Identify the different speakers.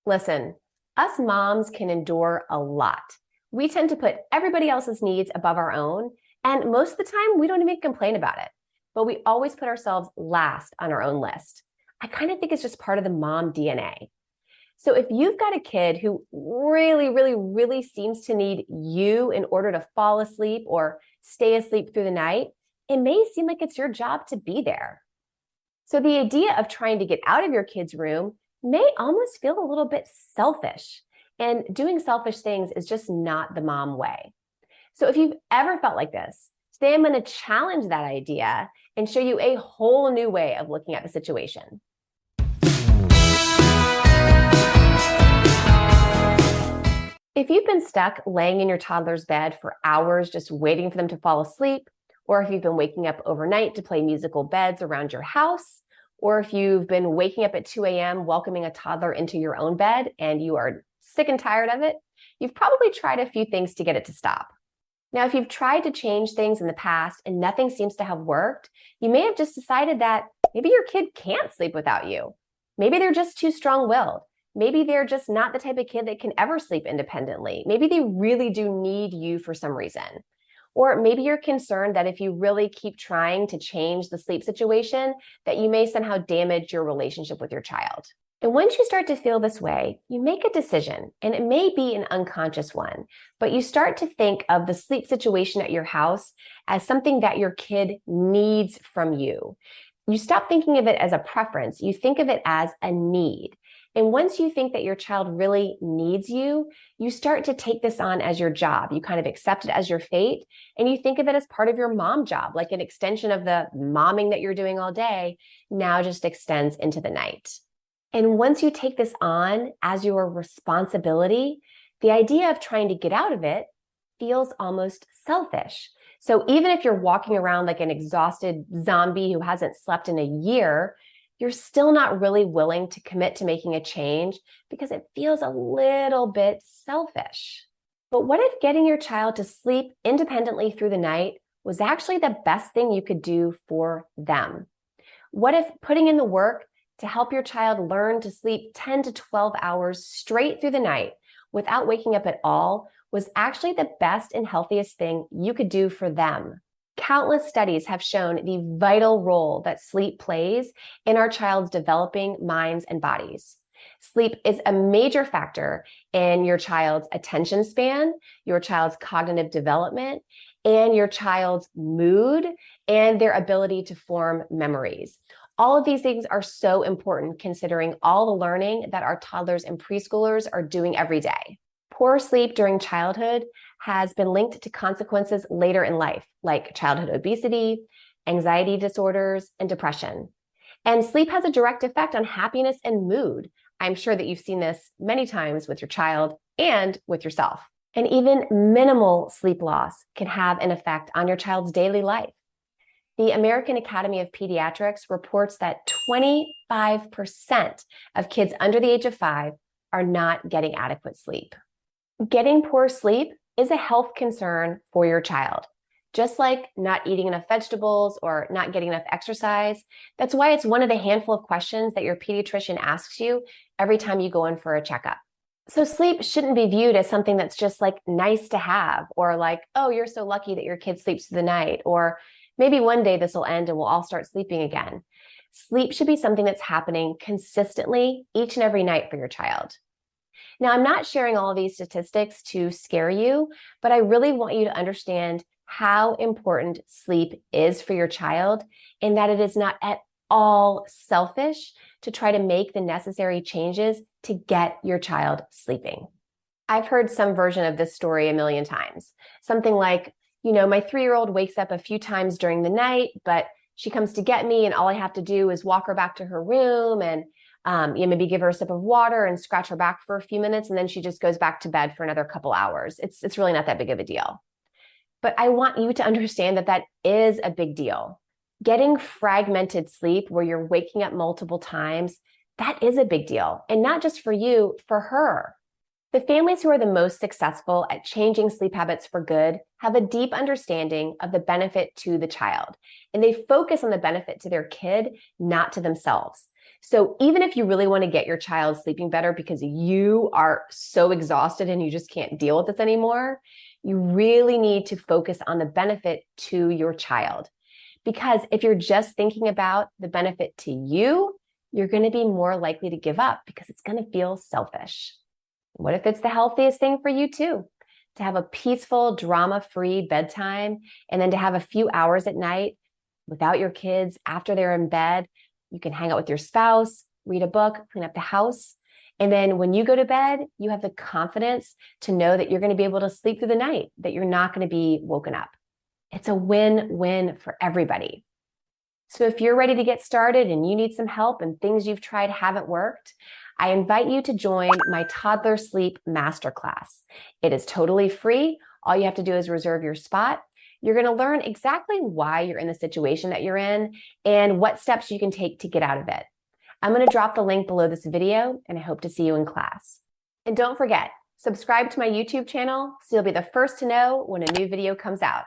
Speaker 1: Listen, us moms can endure a lot. We tend to put everybody else's needs above our own, and most of the time we don't even complain about it. But we always put ourselves last on our own list. I kind of think it's just part of the mom DNA. So if you've got a kid who really seems to need you in order to fall asleep or stay asleep through the night, it may seem like it's your job to be there. So the idea of trying to get out of your kid's room may almost feel a little bit selfish. And doing selfish things is just not the mom way. So if you've ever felt like this, today I'm going to challenge that idea and show you a whole new way of looking at the situation. If you've been stuck laying in your toddler's bed for hours just waiting for them to fall asleep, or if you've been waking up overnight to play musical beds around your house, or if you've been waking up at 2 a.m. welcoming a toddler into your own bed and you are sick and tired of it, you've probably tried a few things to get it to stop. Now, if you've tried to change things in the past and nothing seems to have worked, you may have just decided that maybe your kid can't sleep without you. Maybe they're just too strong-willed. Maybe they're just not the type of kid that can ever sleep independently. Maybe they really do need you for some reason. Or maybe you're concerned that if you really keep trying to change the sleep situation, that you may somehow damage your relationship with your child. And once you start to feel this way, you make a decision, and it may be an unconscious one, but you start to think of the sleep situation at your house as something that your kid needs from you. You stop thinking of it as a preference. You think of it as a need. And once you think that your child really needs you, you start to take this on as your job. You kind of accept it as your fate, and you think of it as part of your mom job, like an extension of the momming that you're doing all day, now just extends into the night. And once you take this on as your responsibility, the idea of trying to get out of it feels almost selfish. So even if you're walking around like an exhausted zombie who hasn't slept in a year, you're still not really willing to commit to making a change because it feels a little bit selfish. But what if getting your child to sleep independently through the night was actually the best thing you could do for them? What if putting in the work to help your child learn to sleep 10 to 12 hours straight through the night without waking up at all was actually the best and healthiest thing you could do for them? Countless studies have shown the vital role that sleep plays in our child's developing minds and bodies. Sleep is a major factor in your child's attention span, your child's cognitive development, and your child's mood and their ability to form memories. All of these things are so important considering all the learning that our toddlers and preschoolers are doing every day. Poor sleep during childhood has been linked to consequences later in life, like childhood obesity, anxiety disorders, and depression. And sleep has a direct effect on happiness and mood. I'm sure that you've seen this many times with your child and with yourself. And even minimal sleep loss can have an effect on your child's daily life. The American Academy of Pediatrics reports that 25% of kids under the age of 5 are not getting adequate sleep. Getting poor sleep is a health concern for your child. Just like not eating enough vegetables or not getting enough exercise, that's why it's one of the handful of questions that your pediatrician asks you every time you go in for a checkup. So sleep shouldn't be viewed as something that's just like nice to have, or like, oh, you're so lucky that your kid sleeps through the night, or maybe one day this will end and we'll all start sleeping again. Sleep should be something that's happening consistently each and every night for your child. Now, I'm not sharing all of these statistics to scare you, but I really want you to understand how important sleep is for your child, and that it is not at all selfish to try to make the necessary changes to get your child sleeping. I've heard some version of this story a million times. Something like, my 3-year-old wakes up a few times during the night, but she comes to get me and all I have to do is walk her back to her room and maybe give her a sip of water and scratch her back for a few minutes, and then she just goes back to bed for another couple hours. It's really not that big of a deal. But I want you to understand that is a big deal. Getting fragmented sleep where you're waking up multiple times, that is a big deal. And not just for you, for her. The families who are the most successful at changing sleep habits for good have a deep understanding of the benefit to the child. And they focus on the benefit to their kid, not to themselves. So even if you really want to get your child sleeping better because you are so exhausted and you just can't deal with this anymore, you really need to focus on the benefit to your child. Because if you're just thinking about the benefit to you, you're going to be more likely to give up because it's going to feel selfish. What if it's the healthiest thing for you too? To have a peaceful, drama-free bedtime, and then to have a few hours at night without your kids after they're in bed. You can hang out with your spouse, read a book, clean up the house. And then when you go to bed, you have the confidence to know that you're going to be able to sleep through the night, that you're not going to be woken up. It's a win-win for everybody. So if you're ready to get started and you need some help and things you've tried haven't worked, I invite you to join my Toddler Sleep Masterclass. It is totally free. All you have to do is reserve your spot. You're going to learn exactly why you're in the situation that you're in and what steps you can take to get out of it. I'm going to drop the link below this video, and I hope to see you in class. And don't forget, subscribe to my YouTube channel so you'll be the first to know when a new video comes out.